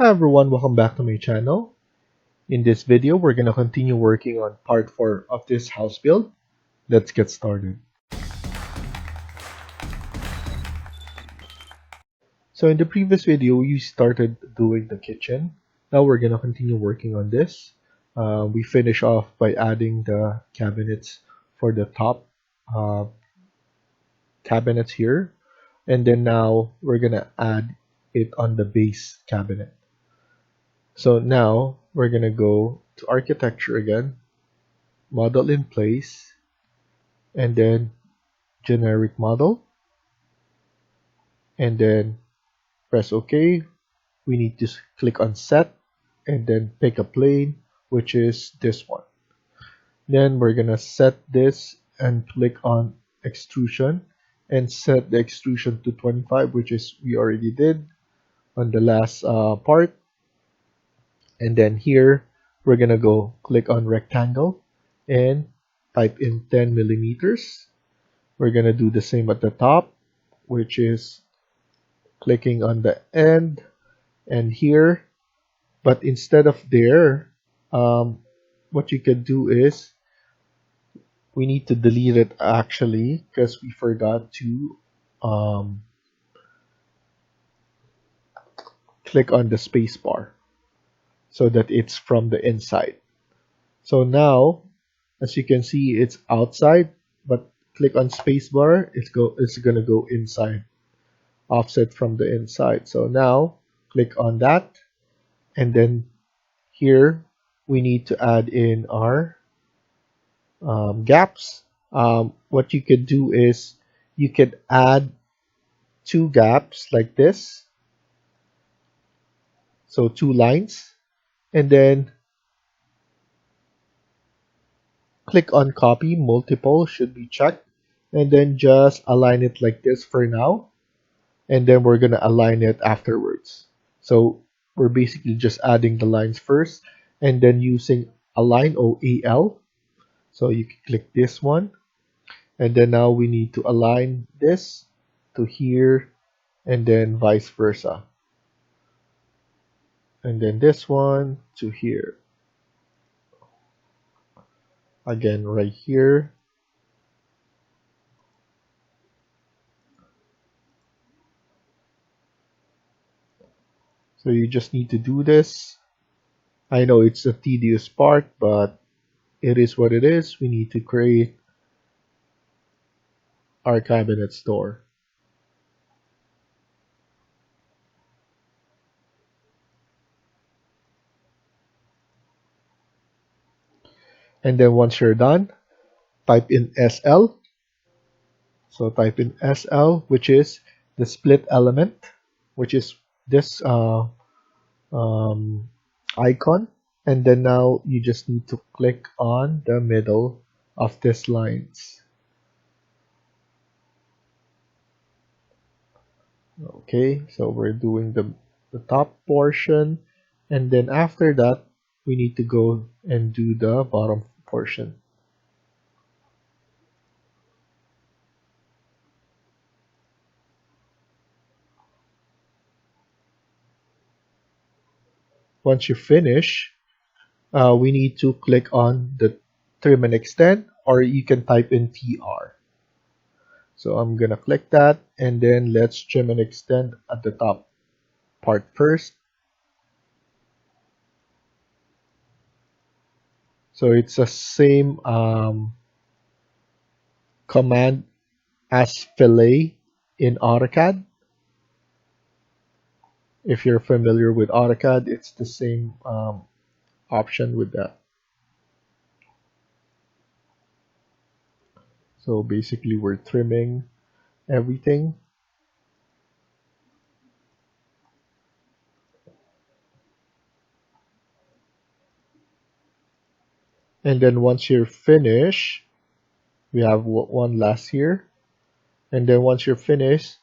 Hi everyone, welcome back to my channel. In this video, we're going to continue working on part 4 of this house build. Let's get started. So in the previous video, we started doing the kitchen. Now we're going to continue working on this. We finish off by adding the cabinets for the top uh, cabinets here. And then now we're going to add it on the base cabinet. So now we're going to go to architecture again, model in place, and then generic model, and then press OK. We need to click on set and then pick a plane, which is this one. Then we're gonna set this and click on extrusion and set the extrusion to 25, which is we already did on the last part. And then here we're gonna go click on rectangle and type in 10 millimeters. We're gonna do the same at the top, which is clicking on the end and here, but instead of there, what you can do is we need to delete it actually because we forgot to click on the space bar so that it's from the inside. So now, as you can see, it's outside, but click on space bar, it's gonna go inside, offset from the inside. So now click on that, and then here we need to add in our gaps. What you could do is you could add two gaps like this, so two lines, and then click on copy. Multiple should be checked, and then just align it like this for now, and then we're gonna align it afterwards. So we're basically just adding the lines first and then using align OAL. So you can click this one, and then now we need to align this to here and then vice versa, and then this one to here again right here. So you just need to do this. I know it's a tedious part, but it is what it is. We need to create our cabinet store. And then once you're done, type in SL. So type in SL, which is the split element, which is this um, icon. And then now you just need to click on the middle of these lines. Okay, so we're doing the top portion, and then after that we need to go and do the bottom portion. Once you finish, we need to click on the trim and extend, or you can type in TR. So I'm gonna click that, and then let's trim and extend at the top part first. So it's the same command as fillet in AutoCAD. If you're familiar with AutoCAD, it's the same option with that. So basically we're trimming everything. And then once you're finished, we have one last here. And then once you're finished,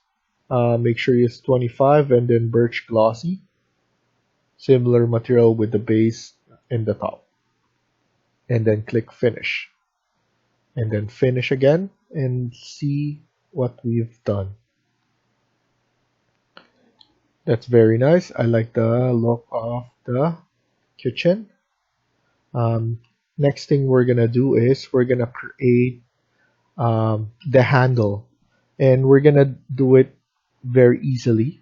make sure it's 25 and then birch glossy. Similar material with the base and the top. And then click finish. And then finish again and see what we've done. That's very nice. I like the look of the kitchen. Um, Next thing we're gonna do is we're gonna create the handle, and we're gonna do it very easily.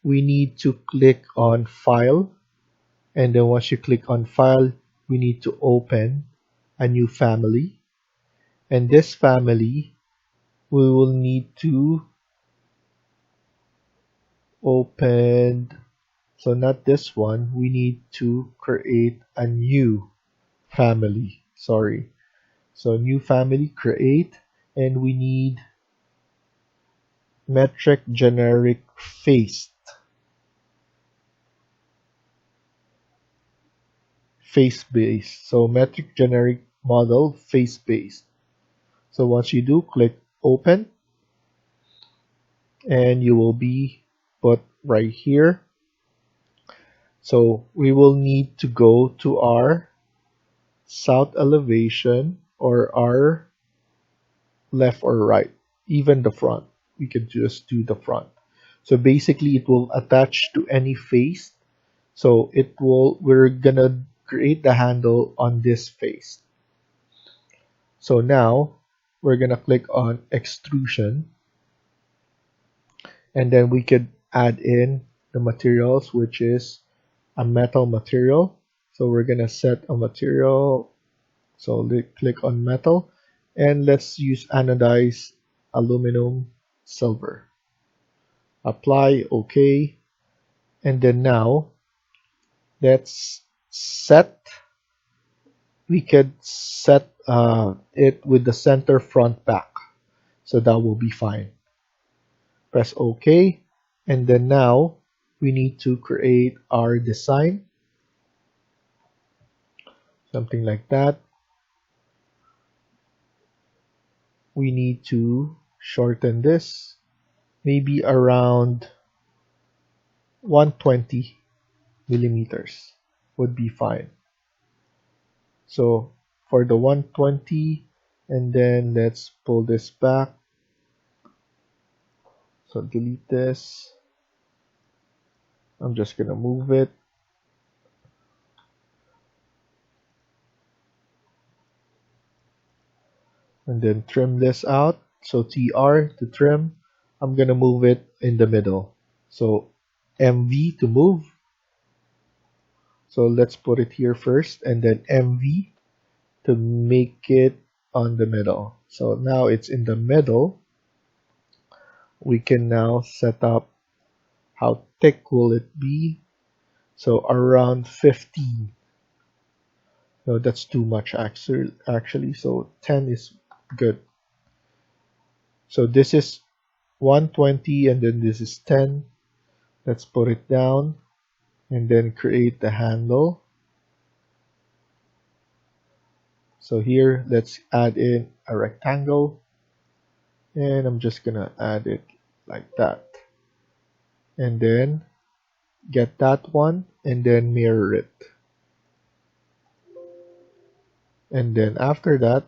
We need to click on File, and then once you click on File, we need to open a new family, and this family we will need to open. So not this one, we need to create a new family. Sorry. So new family, create, and we need metric generic face based. So metric generic model face based. So once you do, click open, and you will be put right here. So we will need to go to our south elevation or our left or right, even the front. We can just do the front. So basically it will attach to any face. So we're gonna create the handle on this face. So now we're gonna click on extrusion, and then we could add in the materials, which is a metal material. So we're gonna set a material. So click on metal, and let's use anodized aluminum silver. Apply, OK, and then now let's we could set it with the center front back, so that will be fine. Press OK, and then now we need to create our design, something like that. We need to shorten this, maybe around 120 millimeters would be fine. So for the 120, and then let's pull this back. So delete this. I'm just gonna move it. And then trim this out. So TR to trim. I'm gonna move it in the middle. So MV to move. So let's put it here first, and then MV to make it on the middle. So now it's in the middle. We can now set up how thick will it be. So around 15. No, that's too much actually. So 10 is good. So this is 120, and then this is 10. Let's put it down and then create the handle. So here, let's add in a rectangle, and I'm just gonna add it like that, and then get that one and then mirror it, and then after that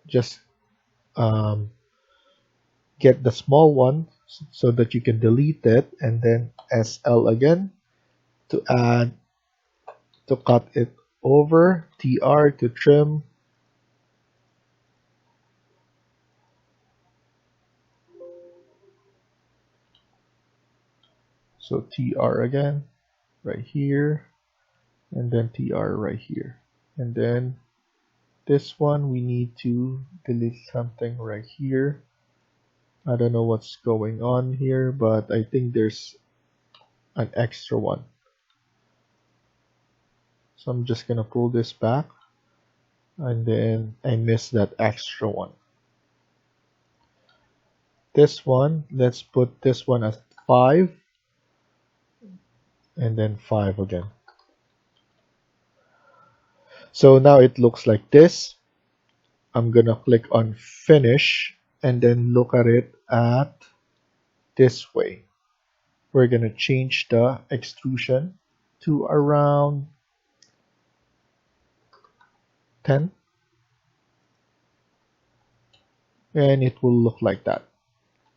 just get the small one so that you can delete it, and then SL again to add, to cut it over, TR to trim, so TR again right here, and then TR right here, and then this one we need to delete something right here. I don't know what's going on here, but I think there's an extra one. So I'm just gonna pull this back, and then I missed that extra one. This one, let's put this one as 5, and then 5 again. So now it looks like this. I'm gonna click on finish, and then look at it at this way. We're gonna change the extrusion to around 10, and it will look like that.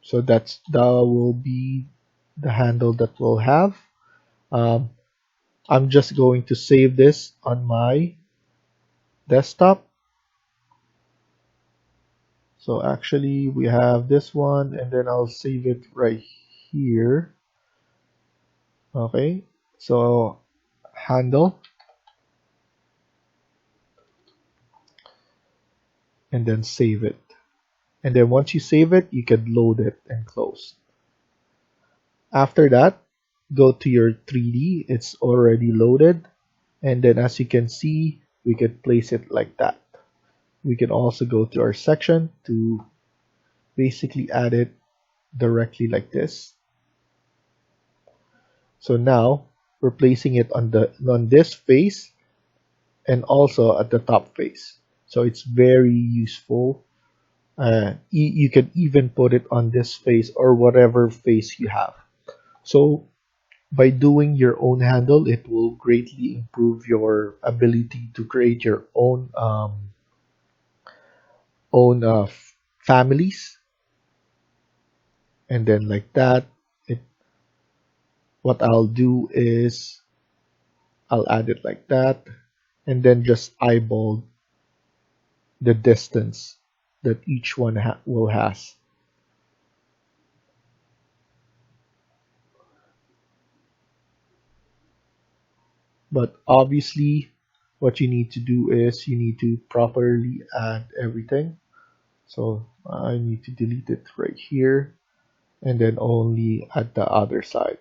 So that will be the handle that we'll have. Um, I'm just going to save this on my desktop. So actually we have this one, and then I'll save it right here. Okay, so handle, and then save it. And then once you save it, you can load it and close. After that, go to your 3D. It's already loaded. And then as you can see, we can place it like that. We can also go to our section to basically add it directly like this. So now we're placing it on this face and also at the top face. So it's very useful. You can even put it on this face or whatever face you have. So by doing your own handle, it will greatly improve your ability to create your own families. And then like that, it, what I'll do is I'll add it like that, and then just eyeball the distance that each one will has. But obviously, what you need to do is you need to properly add everything. So I need to delete it right here, and then only at the other side.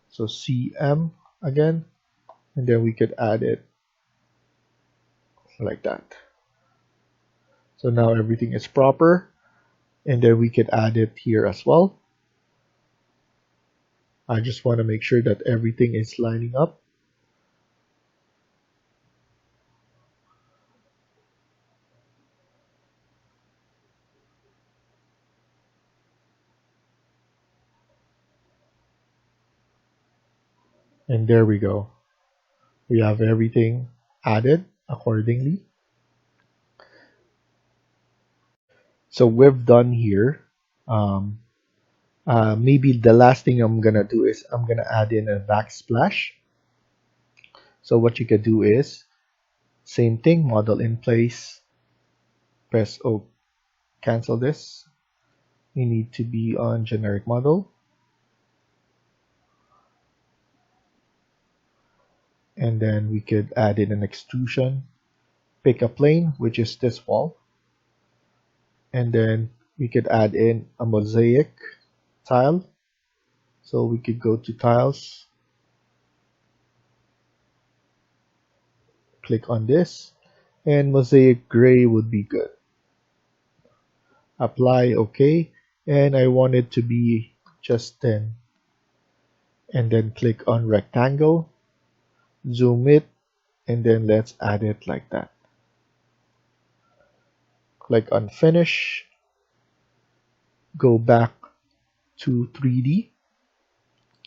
So CM again, and then we could add it like that. So now everything is proper, and then we could add it here as well. I just want to make sure that everything is lining up. And there we go. We have everything added accordingly. So we've done here. Um, Maybe the last thing I'm gonna do is I'm gonna add in a backsplash. So what you can do is same thing, model in place, press O, cancel this. You need to be on generic model, and then we could add in an extrusion, pick a plane, which is this wall, and then we could add in a mosaic tile. So we could go to tiles, click on this, and mosaic gray would be good. Apply, OK, and I want it to be just 10. And then click on rectangle, zoom it, and then let's add it like that. Click on finish, go back to 3D.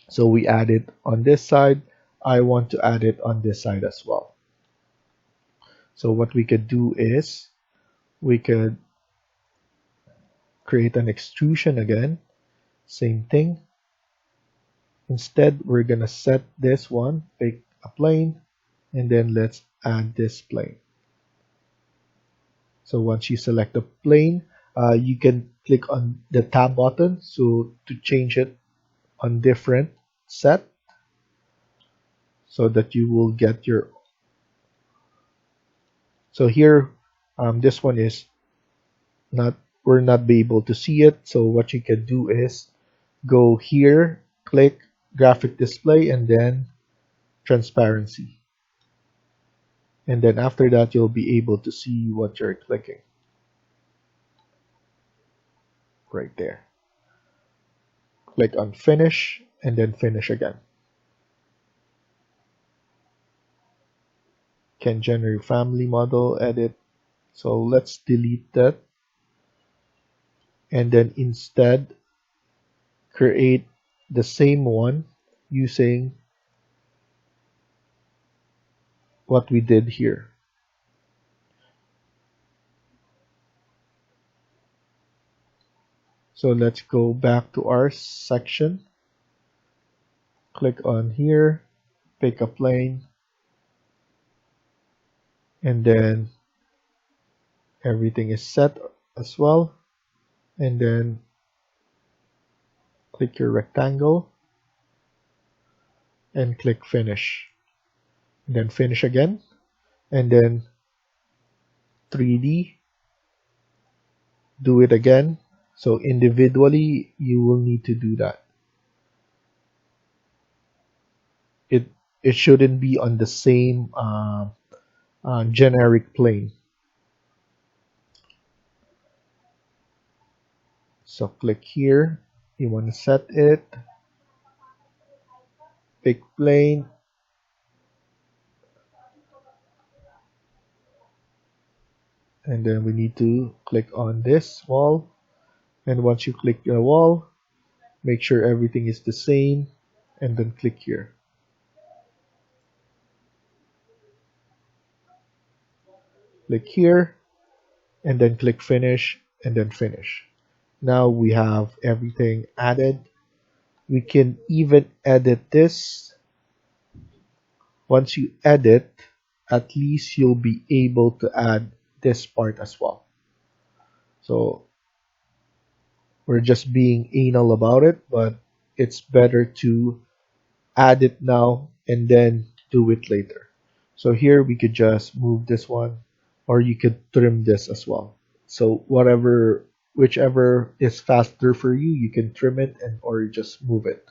So we add it on this side. I want to add it on this side as well. So what we could do is we could create an extrusion again. Same thing. Instead, we're gonna set this one, pick a plane, and then let's add this plane. So once you select the plane, you can click on the tab button so to change it on different set so that you will get your. So here, this one is not, we're not be able to see it. So what you can do is go here, click graphic display, and then transparency. And then after that, you'll be able to see what you're clicking right there. Click on finish and then finish again. Can generate family model, edit. So let's delete that. And then instead, create the same one using what we did here. So let's go back to our section. click on here, pick a plane, and then everything is set as well. And then click your rectangle and click finish. And then finish again, and then 3D, do it again. So individually, you will need to do that. It shouldn't be on the same generic plane. So click here. You want to set it. Pick plane. And then we need to click on this wall. And once you click the wall, make sure everything is the same. And then click here. Click here. And then click finish. And then finish. Now we have everything added. We can even edit this. Once you edit, at least you'll be able to add this part as well. So we're just being anal about it, but it's better to add it now and then do it later. So here we could just move this one, or you could trim this as well. So whichever is faster for you, you can trim it or just move it,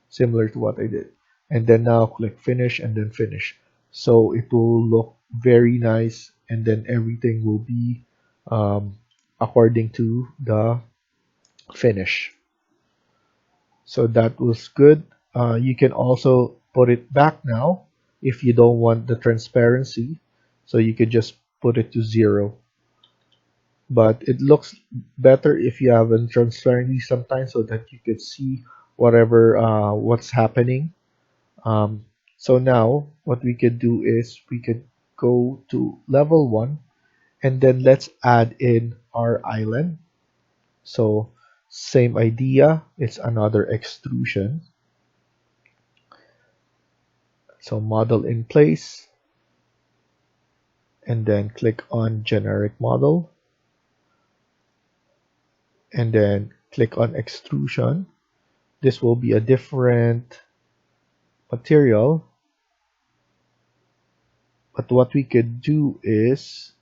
similar to what I did. And then now click finish and then finish. So it will look very nice, and then everything will be according to the finish. So that was good. You can also put it back now if you don't want the transparency. So you could just put it to 0. But it looks better if you have a transparency sometimes, so that you could see what's happening. So now what we could do is we could go to level 1, and then let's add in our island. So same idea, it's another extrusion. So model in place, and then click on generic model, and then click on extrusion. This will be a different material, but what we could do is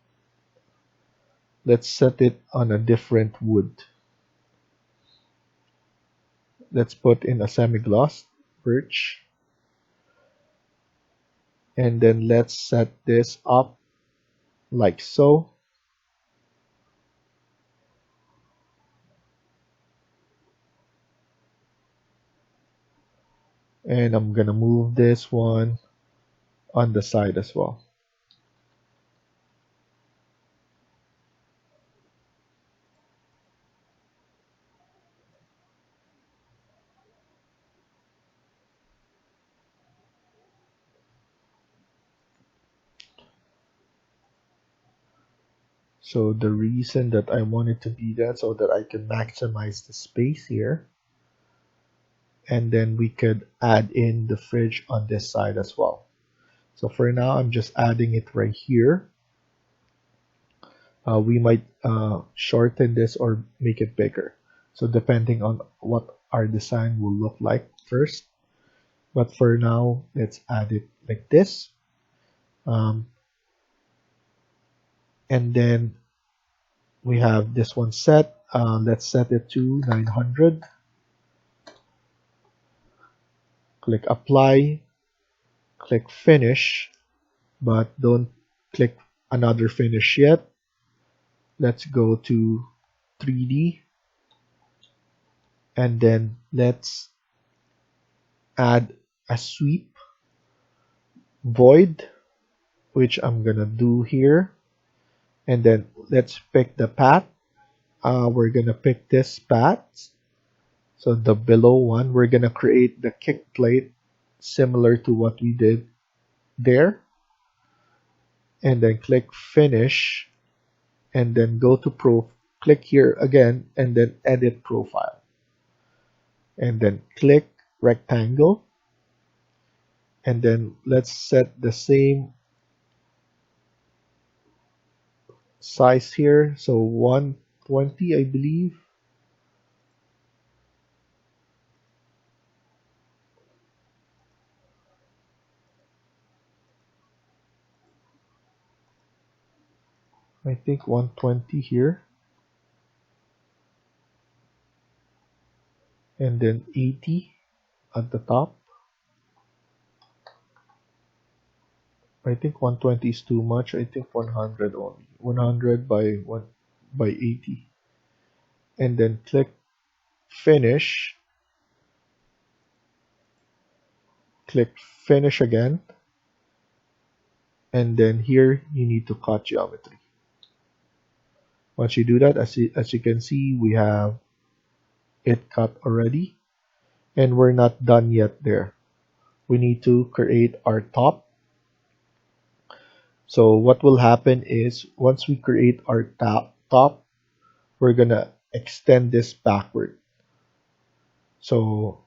let's set it on a different wood. Let's put in a semi-gloss birch, and then let's set this up like so. And I'm gonna move this one on the side as well. So the reason that I want it to be that, so that I can maximize the space here. And then we could add in the fridge on this side as well. So for now, I'm just adding it right here. We might shorten this or make it bigger. So depending on what our design will look like first. But for now, let's add it like this. And then we have this one set. Let's set it to 900. Click apply, click finish, but don't click another finish yet. Let's go to 3D, and then let's add a sweep void, which I'm gonna do here. And then let's pick the path. We're gonna pick this path. So the below one, we're gonna create the kick plate similar to what we did there. And then click finish, and then go to click here again, and then edit profile. And then click rectangle, And then let's set the same size here. So 120, I believe. I think 120 here. And then 80 at the top. I think 120 is too much. I think 100 only. 100 by 80. And then click finish. Click finish again. And then here you need to cut geometry. Once you do that, as you can see, we have it cut already. And we're not done yet there. We need to create our top. So what will happen is once we create our top, we're gonna extend this backward. So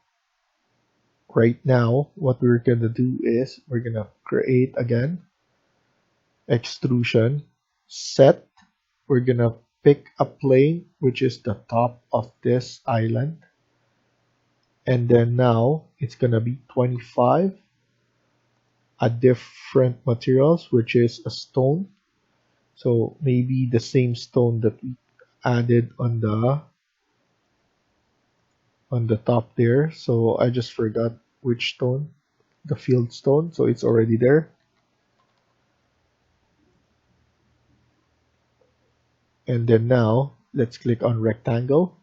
right now, what we're gonna do is we're gonna create again extrusion, set. We're gonna pick a plane which is the top of this island, and then now it's gonna be 25. A different materials, which is a stone. So maybe the same stone that we added on the top there. So I just forgot which stone, the field stone. So it's already there. And then now let's click on rectangle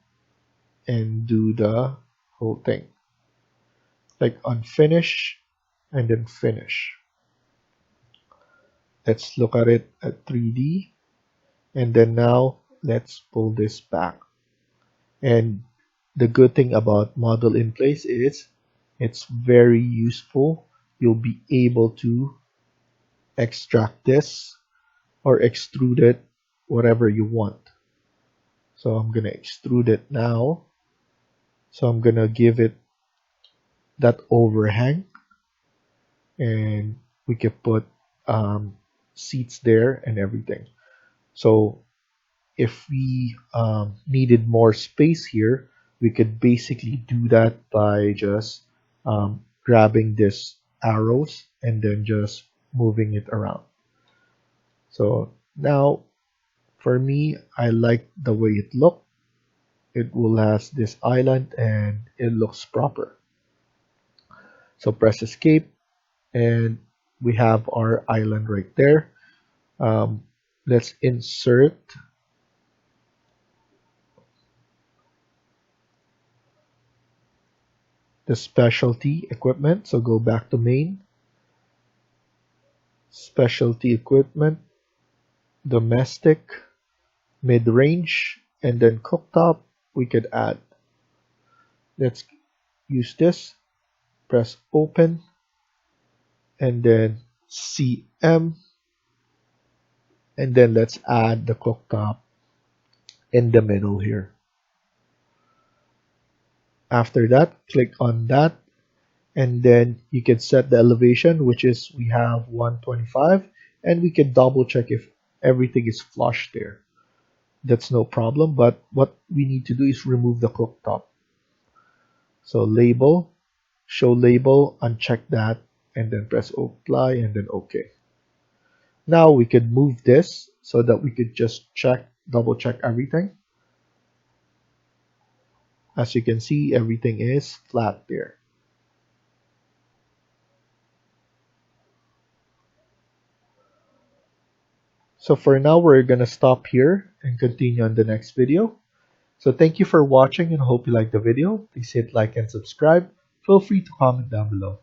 and do the whole thing. Click on finish and then finish. Let's look at it at 3D. And then now let's pull this back. And the good thing about model in place is it's very useful. You'll be able to extract this or extrude it whatever you want. So I'm gonna extrude it now. So I'm gonna give it that overhang, and we can put seats there and everything. So if we needed more space here, we could basically do that by just grabbing this arrows and then just moving it around. So now for me, I like the way it looks. It will has this island and it looks proper. So press escape and we have our island right there. Let's insert the specialty equipment. So go back to main, specialty equipment, domestic, mid-range, and then cooktop we could add. Let's use this, press open, and then CM, and then let's add the cooktop in the middle here. After that, click on that, and then you can set the elevation, which is we have 125, and we can double check if everything is flush there. That's no problem, but what we need to do is remove the cooktop. So label, show label, uncheck that, and then press apply and then OK. Now we could move this so that we could just double check everything. As you can see, everything is flat there. So for now, we're going to stop here and continue on the next video. So thank you for watching and hope you liked the video. Please hit like and subscribe. Feel free to comment down below.